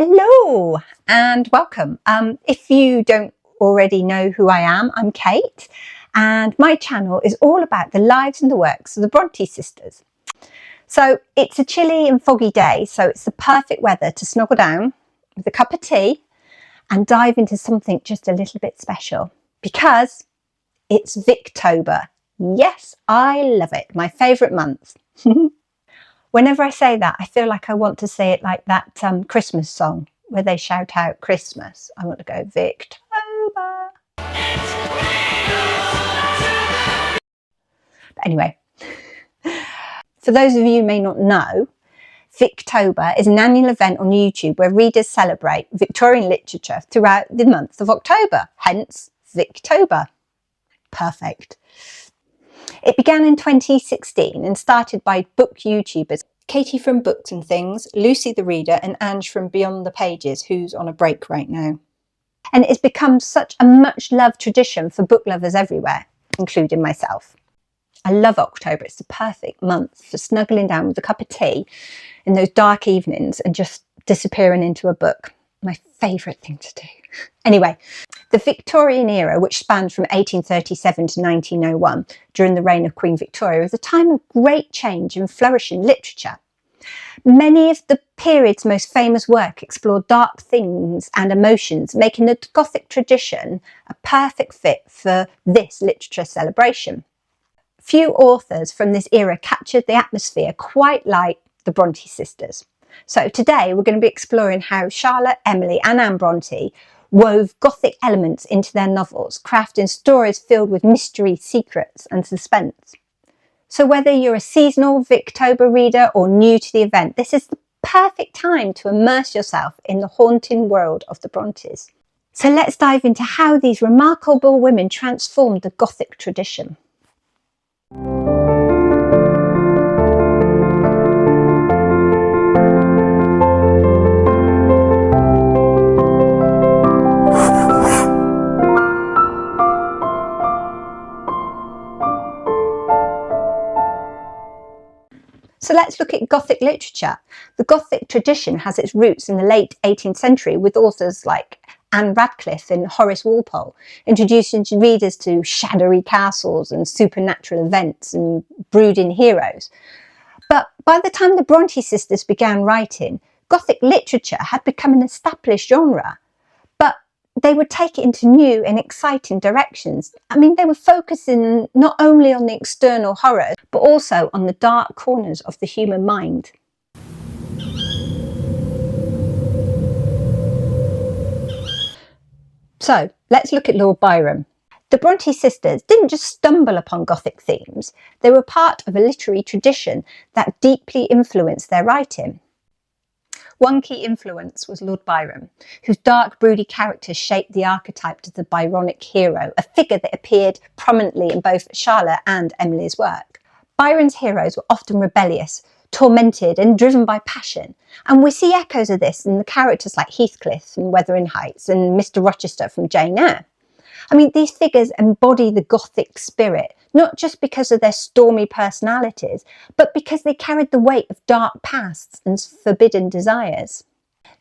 Hello and welcome. If you don't already know who I am, I'm Kate, and my channel is all about the lives and the works of the Brontë sisters. So it's a chilly and foggy day, so it's the perfect weather to snuggle down with a cup of tea and dive into something just a little bit special, because it's Victober. Yes, I love it. My favourite month. Whenever I say that, I feel like I want to say it like that Christmas song where they shout out Christmas. I want to go Victober. But anyway, for those of you who may not know, Victober is an annual event on YouTube where readers celebrate Victorian literature throughout the month of October, hence Victober. Perfect. It began in 2016 and started by book YouTubers Katie from Books and Things, Lucy the Reader and Ange from Beyond the Pages, who's on a break right now. And it's become such a much loved tradition for book lovers everywhere, including myself. I love October. It's the perfect month for snuggling down with a cup of tea in those dark evenings and just disappearing into a book. My favourite thing to do. Anyway, the Victorian era, which spanned from 1837 to 1901, during the reign of Queen Victoria, was a time of great change and flourish in literature. Many of the period's most famous work explored dark themes and emotions, making the Gothic tradition a perfect fit for this literature celebration. Few authors from this era captured the atmosphere quite like the Brontë sisters. So today we're going to be exploring how Charlotte, Emily and Anne Bronte wove Gothic elements into their novels, crafting stories filled with mystery, secrets and suspense. So whether you're a seasonal Victober reader or new to the event, this is the perfect time to immerse yourself in the haunting world of the Brontes. So let's dive into how these remarkable women transformed the Gothic tradition. So let's look at Gothic literature. The Gothic tradition has its roots in the late 18th century with authors like Anne Radcliffe and Horace Walpole, introducing readers to shadowy castles and supernatural events and brooding heroes. But by the time the Brontë sisters began writing, Gothic literature had become an established genre. But they would take it into new and exciting directions. I mean, they were focusing not only on the external horror, but also on the dark corners of the human mind. So let's look at Lord Byron. The Brontë sisters didn't just stumble upon Gothic themes, they were part of a literary tradition that deeply influenced their writing. One key influence was Lord Byron, whose dark, broody character shaped the archetype of the Byronic hero, a figure that appeared prominently in both Charlotte and Emily's work. Byron's heroes were often rebellious, tormented and driven by passion, and we see echoes of this in the characters like Heathcliff from Wuthering Heights and Mr. Rochester from Jane Eyre. I mean, these figures embody the Gothic spirit, not just because of their stormy personalities, but because they carried the weight of dark pasts and forbidden desires.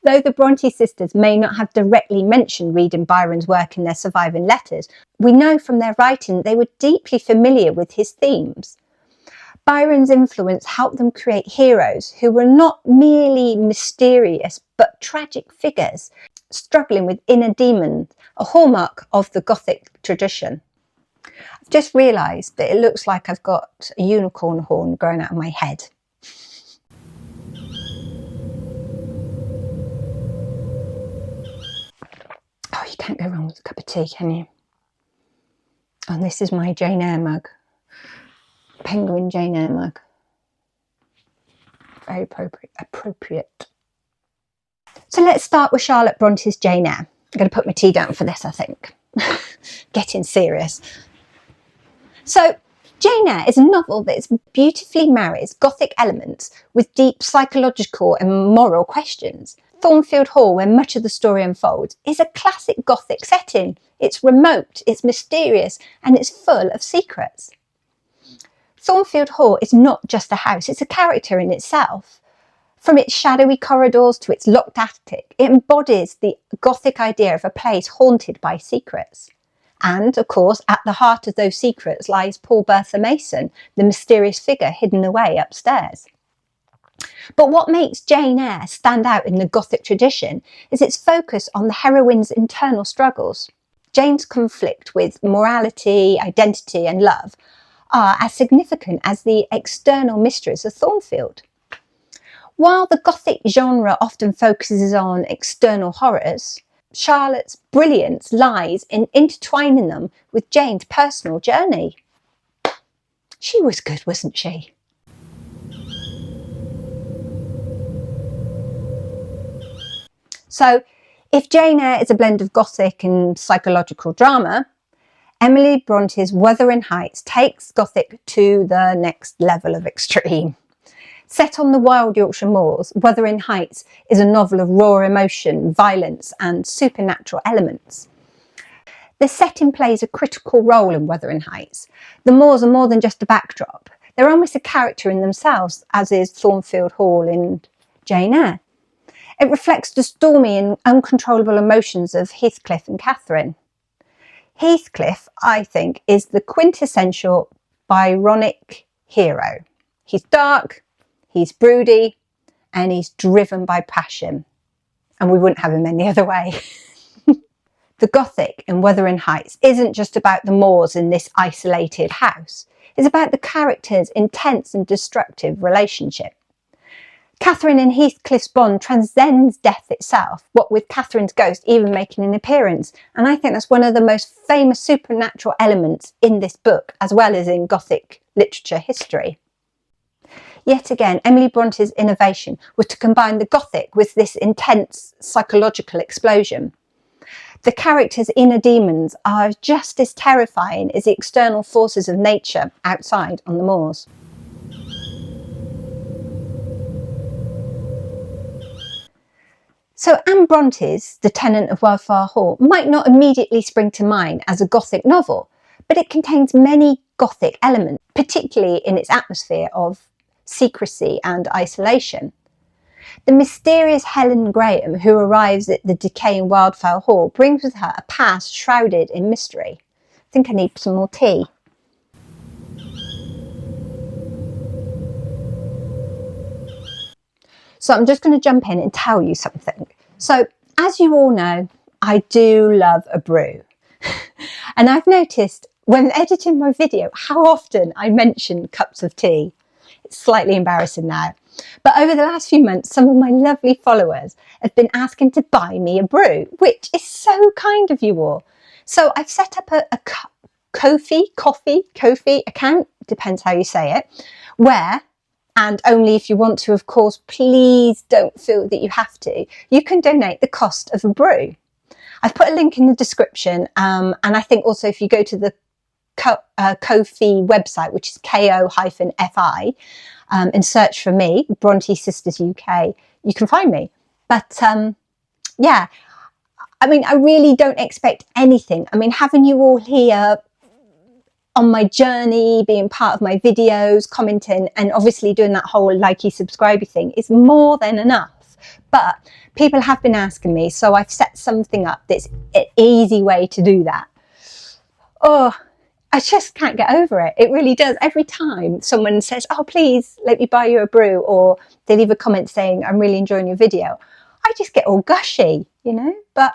Though the Brontë sisters may not have directly mentioned reading Byron's work in their surviving letters, we know from their writing that they were deeply familiar with his themes. Byron's influence helped them create heroes who were not merely mysterious, but tragic figures, struggling with inner demons, a hallmark of the Gothic tradition. I've just realised that it looks like I've got a unicorn horn growing out of my head. Oh, you can't go wrong with a cup of tea, can you? And this is my Jane Eyre mug. Penguin Jane Eyre mug. Very appropriate. So let's start with Charlotte Bronte's Jane Eyre. I'm going to put my tea down for this, I think. Getting serious. So Jane Eyre is a novel that beautifully marries Gothic elements with deep psychological and moral questions. Thornfield Hall, where much of the story unfolds, is a classic Gothic setting. It's remote, it's mysterious, and it's full of secrets. Thornfield Hall is not just a house, it's a character in itself. From its shadowy corridors to its locked attic, it embodies the Gothic idea of a place haunted by secrets. And, of course, at the heart of those secrets lies Paul Bertha Mason, the mysterious figure hidden away upstairs. But what makes Jane Eyre stand out in the Gothic tradition is its focus on the heroine's internal struggles. Jane's conflict with morality, identity and love are as significant as the external mysteries of Thornfield. While the Gothic genre often focuses on external horrors, Charlotte's brilliance lies in intertwining them with Jane's personal journey. She was good, wasn't she? So, if Jane Eyre is a blend of Gothic and psychological drama, Emily Bronte's Wuthering Heights takes Gothic to the next level of extreme. Set on the wild Yorkshire moors, Wuthering Heights is a novel of raw emotion, violence and supernatural elements. The setting plays a critical role in Wuthering Heights. The moors are more than just a backdrop. They're almost a character in themselves, as is Thornfield Hall in Jane Eyre. It reflects the stormy and uncontrollable emotions of Heathcliff and Catherine. Heathcliff, I think, is the quintessential Byronic hero. He's dark, he's broody, and he's driven by passion. And we wouldn't have him any other way. The Gothic in Wuthering Heights isn't just about the moors in this isolated house. It's about the characters' intense and destructive relationship. Catherine and Heathcliff's bond transcends death itself, what with Catherine's ghost even making an appearance. And I think that's one of the most famous supernatural elements in this book, as well as in Gothic literature history. Yet again, Emily Bronte's innovation was to combine the Gothic with this intense psychological explosion. The characters' inner demons are just as terrifying as the external forces of nature outside on the moors. So Anne Bronte's The Tenant of Wildfire Hall might not immediately spring to mind as a Gothic novel, but it contains many Gothic elements, particularly in its atmosphere of secrecy and isolation. The mysterious Helen Graham, who arrives at the decaying Wildfire Hall, brings with her a past shrouded in mystery. I think I need some more tea. So I'm just going to jump in and tell you something. So as you all know, I do love a brew. And I've noticed when editing my video how often I mention cups of tea. It's slightly embarrassing now. But over the last few months, some of my lovely followers have been asking to buy me a brew, which is so kind of you all. So I've set up a Ko-fi account, depends how you say it, where, and only if you want to, of course, please don't feel that you have to, you can donate the cost of a brew. I've put a link in the description, and I think also if you go to the Ko-fi website, which is ko-fi, and search for me, Brontë Sisters UK, you can find me. But yeah, I mean, I really don't expect anything. I mean, having you all here on my journey, being part of my videos, commenting, and obviously doing that whole likey, subscribey thing is more than enough. But people have been asking me, so I've set something up that's an easy way to do that. Oh, I just can't get over it. It really does. Every time someone says, oh, please let me buy you a brew, or they leave a comment saying, I'm really enjoying your video, I just get all gushy, you know. But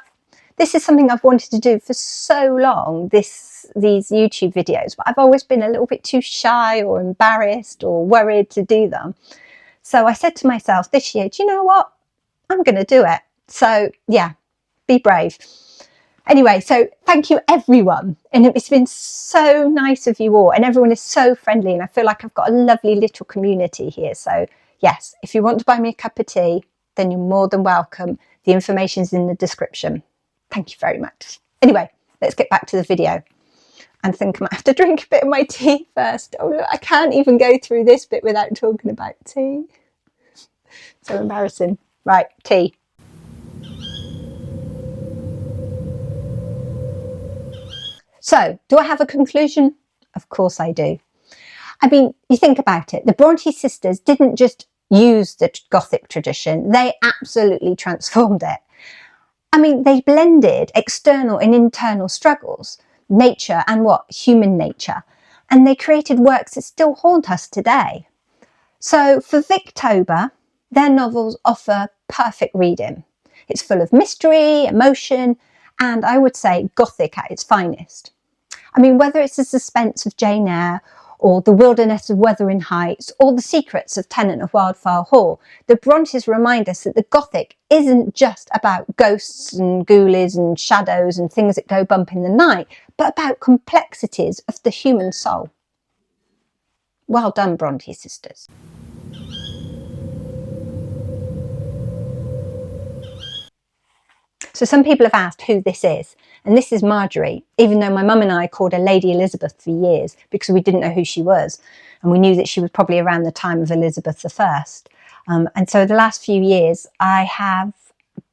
this is something I've wanted to do for so long, these YouTube videos, but I've always been a little bit too shy or embarrassed or worried to do them. So I said to myself this year, do you know what? I'm going to do it. So yeah, be brave. Anyway, so thank you everyone. And it's been so nice of you all, and everyone is so friendly, and I feel like I've got a lovely little community here. So yes, if you want to buy me a cup of tea, then you're more than welcome. The information's in the description. Thank you very much. Anyway, let's get back to the video. I think I might have to drink a bit of my tea first. Oh, look, I can't even go through this bit without talking about tea. So embarrassing. Right, tea. So, do I have a conclusion? Of course I do. I mean, you think about it. The Brontë sisters didn't just use the Gothic tradition. They absolutely transformed it. I mean, they blended external and internal struggles, nature and human nature. And they created works that still haunt us today. So for Victober, their novels offer perfect reading. It's full of mystery, emotion, and I would say Gothic at its finest. I mean, whether it's the suspense of Jane Eyre, or the wilderness of Wuthering Heights, or the secrets of Tennant of Wildfire Hall, the Brontes remind us that the Gothic isn't just about ghosts and ghoulies and shadows and things that go bump in the night, but about complexities of the human soul. Well done, Brontë Sisters. So some people have asked who this is, and this is Marjorie, even though my mum and I called her Lady Elizabeth for years because we didn't know who she was, and we knew that she was probably around the time of Elizabeth I. And so the last few years I have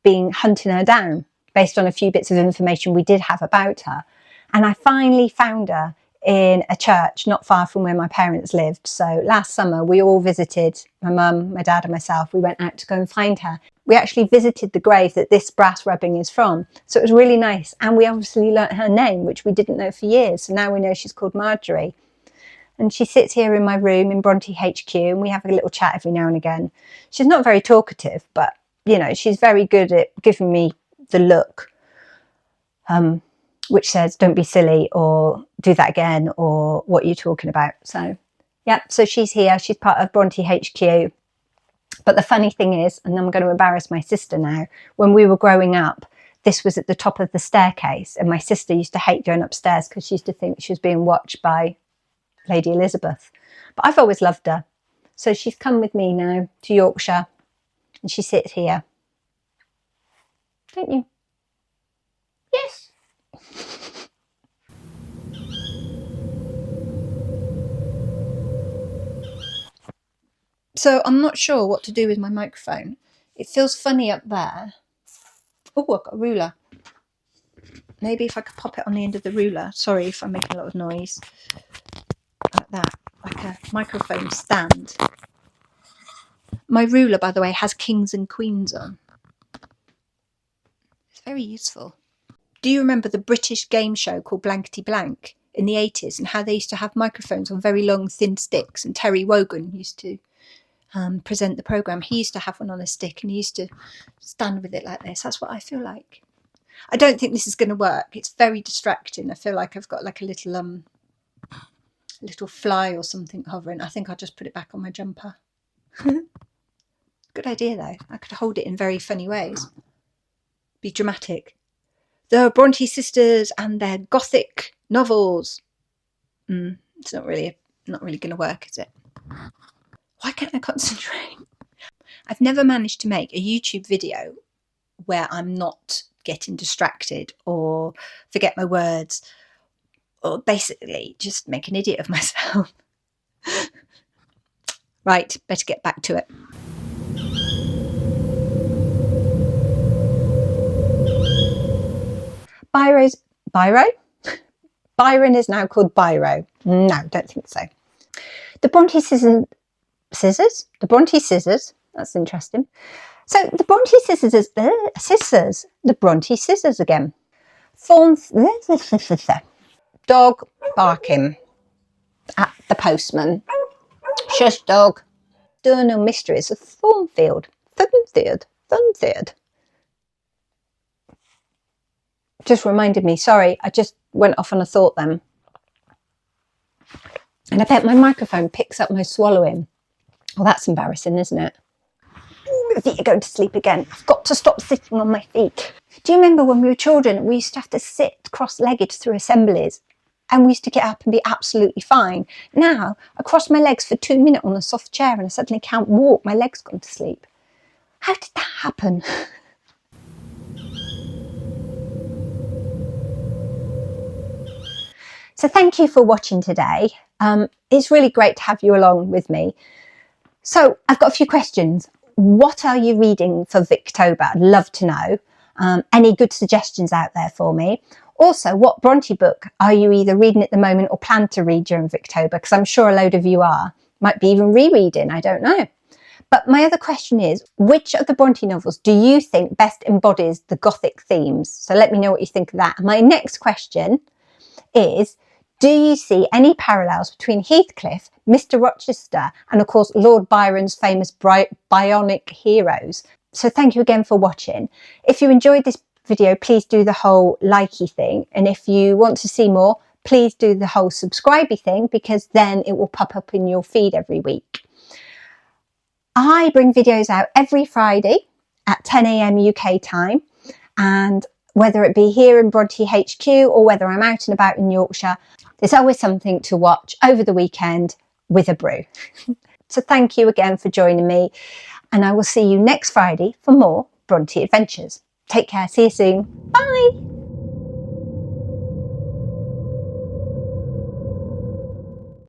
been hunting her down based on a few bits of information we did have about her, and I finally found her in a church not far from where my parents lived. So last summer we all visited, my mum, my dad and myself, we went out to go and find her. We actually visited the grave that this brass rubbing is from. So it was really nice. And we obviously learnt her name, which we didn't know for years. So now we know she's called Marjorie. And she sits here in my room in Bronte HQ, and we have a little chat every now and again. She's not very talkative, but, you know, she's very good at giving me the look, which says, don't be silly, or do that again, or what are you talking about? So, yeah, so she's here. She's part of Bronte HQ. But the funny thing is, and I'm going to embarrass my sister now, when we were growing up, this was at the top of the staircase, and my sister used to hate going upstairs because she used to think she was being watched by Lady Elizabeth. But I've always loved her. So she's come with me now to Yorkshire, and she sits here. Don't you? Yes. So I'm not sure what to do with my microphone. It feels funny up there. Oh, I've got a ruler. Maybe if I could pop it on the end of the ruler. Sorry if I'm making a lot of noise. Like that, like a microphone stand. My ruler, by the way, has kings and queens on. It's very useful. Do you remember the British game show called Blankety Blank in the 80s, and how they used to have microphones on very long, thin sticks, and Terry Wogan used to present the programme. He used to have one on a stick, and he used to stand with it like this. That's what I feel like. I don't think this is going to work. It's very distracting. I feel like I've got like a little fly or something hovering. I think I'll just put it back on my jumper. Good idea though. I could hold it in very funny ways. Be dramatic. The Brontë Sisters and their Gothic novels. It's not really going to work, is it? Why can't I concentrate? I've never managed to make a YouTube video where I'm not getting distracted or forget my words, or basically just make an idiot of myself. Right, better get back to it. Byron is now called Brro. No, don't think so. The Brontë Sisters? The Brontë Sisters. That's interesting. So the Brontë Sisters, the Brontë Sisters again. Dog barking at the postman. Shush, dog. There are no mysteries of Thornfield. Just reminded me, sorry, I just went off on a thought then. And I bet my microphone picks up my swallowing. Well, that's embarrassing, isn't it? My feet are going to sleep again. I've got to stop sitting on my feet. Do you remember when we were children, we used to have to sit cross-legged through assemblies, and we used to get up and be absolutely fine? Now, I cross my legs for 2 minutes on a soft chair and I suddenly can't walk. My leg's gone to sleep. How did that happen? So thank you for watching today. It's really great to have you along with me. So I've got a few questions. What are you reading for Victober? I'd love to know. Any good suggestions out there for me? Also, what Bronte book are you either reading at the moment or plan to read during Victober? Because I'm sure a load of you are. Might be even rereading, I don't know. But my other question is, which of the Bronte novels do you think best embodies the Gothic themes? So let me know what you think of that. And my next question is, do you see any parallels between Heathcliff, Mr. Rochester, and of course Lord Byron's famous Byronic heroes? So thank you again for watching. If you enjoyed this video, please do the whole likey thing. And if you want to see more, please do the whole subscribey thing, because then it will pop up in your feed every week. I bring videos out every Friday at 10 AM UK time, and whether it be here in Bronte HQ or whether I'm out and about in Yorkshire, there's always something to watch over the weekend with a brew. So thank you again for joining me, and I will see you next Friday for more Bronte adventures. Take care, see you soon, bye!